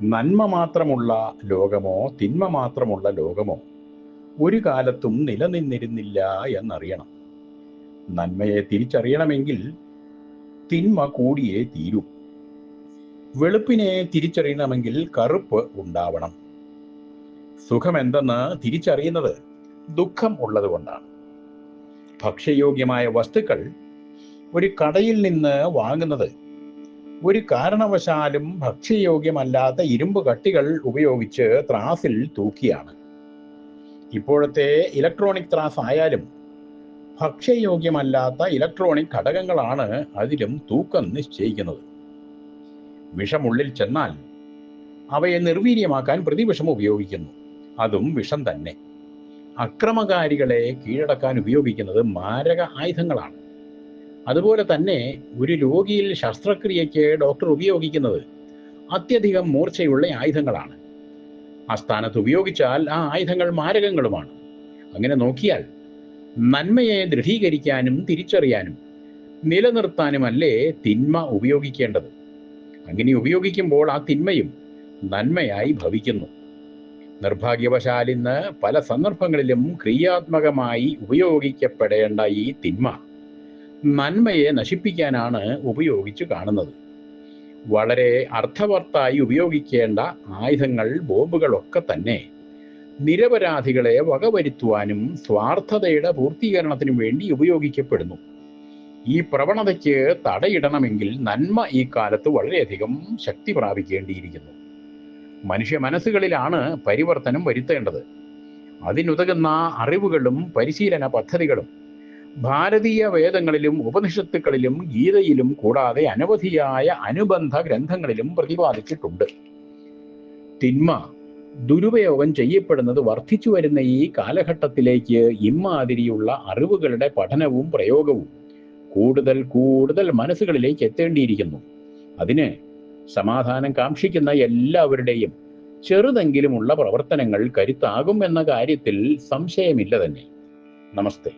നന്മ മാത്രമുള്ള ലോകമോ തിന്മ മാത്രമുള്ള ലോകമോ ഒരു കാലത്തും നിലനിന്നിരുന്നില്ല എന്നറിയണം. നന്മയെ തിരിച്ചറിയണമെങ്കിൽ തിന്മ കൂടിയേ തീരൂ. വെളുപ്പിനെ തിരിച്ചറിയണമെങ്കിൽ കറുപ്പ് ഉണ്ടാവണം. സുഖമെന്തെന്ന് തിരിച്ചറിയുന്നത് ദുഃഖം ഉള്ളതുകൊണ്ടാണ്. ഭക്ഷ്യയോഗ്യമായ വസ്തുക്കൾ ഒരു കടയിൽ നിന്ന് വാങ്ങുന്നത് ഒരു കാരണവശാലും ഭക്ഷ്യയോഗ്യമല്ലാത്ത ഇരുമ്പ് കട്ടികൾ ഉപയോഗിച്ച് ത്രാസിൽ തൂക്കിയാണ്. ഇപ്പോഴത്തെ ഇലക്ട്രോണിക് ത്രാസ് ആയാലും ഭക്ഷ്യയോഗ്യമല്ലാത്ത ഇലക്ട്രോണിക് ഘടകങ്ങളാണ് അതിലും തൂക്കം നിശ്ചയിക്കുന്നത്. വിഷമുള്ളിൽ ചെന്നാൽ അവയെ നിർവീര്യമാക്കാൻ പ്രതിവിഷം ഉപയോഗിക്കുന്നു. അതും വിഷം തന്നെ. അക്രമകാരികളെ കീഴടക്കാൻ ഉപയോഗിക്കുന്നത് മാരക ആയുധങ്ങളാണ്. അതുപോലെ തന്നെ ഒരു രോഗിയിൽ ശസ്ത്രക്രിയയ്ക്ക് ഡോക്ടർ ഉപയോഗിക്കുന്നത് അത്യധികം മൂർച്ചയുള്ള ആയുധങ്ങളാണ്. ആ സ്ഥാനത്ത് ഉപയോഗിച്ചാൽ ആ ആയുധങ്ങൾ മാരകങ്ങളുമാണ്. അങ്ങനെ നോക്കിയാൽ നന്മയെ ദൃഢീകരിക്കാനും തിരിച്ചറിയാനും നിലനിർത്താനുമല്ലേ തിന്മ ഉപയോഗിക്കേണ്ടത്. അങ്ങനെ ഉപയോഗിക്കുമ്പോൾ ആ തിന്മയും നന്മയായി ഭവിക്കുന്നു. നിർഭാഗ്യവശാൽ ഇന്ന് പല സന്ദർഭങ്ങളിലും ക്രിയാത്മകമായി ഉപയോഗിക്കപ്പെടേണ്ട ഈ തിന്മ നന്മയെ നശിപ്പിക്കാനാണ് ഉപയോഗിച്ചു കാണുന്നത്. വളരെ അർത്ഥവത്തായി ഉപയോഗിക്കേണ്ട ആയുധങ്ങൾ, ബോംബുകളൊക്കെ തന്നെ നിരപരാധികളെ വകവരുത്തുവാനും സ്വാർത്ഥതയുടെ പൂർത്തീകരണത്തിനും വേണ്ടി ഉപയോഗിക്കപ്പെടുന്നു. ഈ പ്രവണതയ്ക്ക് തടയിടണമെങ്കിൽ നന്മ ഈ കാലത്ത് വളരെയധികം ശക്തി പ്രാപിക്കേണ്ടിയിരിക്കുന്നു. മനുഷ്യ മനസ്സുകളിലാണ് പരിവർത്തനം വരുത്തേണ്ടത്. അതിനുതകുന്ന അറിവുകളും പരിശീലന പദ്ധതികളും ഭാരതീയ വേദങ്ങളിലും ഉപനിഷത്തുക്കളിലും ഗീതയിലും കൂടാതെ അനവധിയായ അനുബന്ധ ഗ്രന്ഥങ്ങളിലും പ്രതിപാദിച്ചിട്ടുണ്ട്. തിന്മ ദുരുപയോഗം ചെയ്യപ്പെടുന്നത് വർദ്ധിച്ചു വരുന്ന ഈ കാലഘട്ടത്തിലേക്ക് ഇമ്മാതിരിയുള്ള അറിവുകളുടെ പഠനവും പ്രയോഗവും കൂടുതൽ കൂടുതൽ മനസ്സുകളിലേക്ക് എത്തേണ്ടിയിരിക്കുന്നു. അതിന് സമാധാനം കാക്ഷിക്കുന്ന എല്ലാവരുടെയും ചെറുതെങ്കിലുമുള്ള പ്രവർത്തനങ്ങൾ കരുത്താകും എന്ന കാര്യത്തിൽ സംശയമില്ല തന്നെ. നമസ്തേ.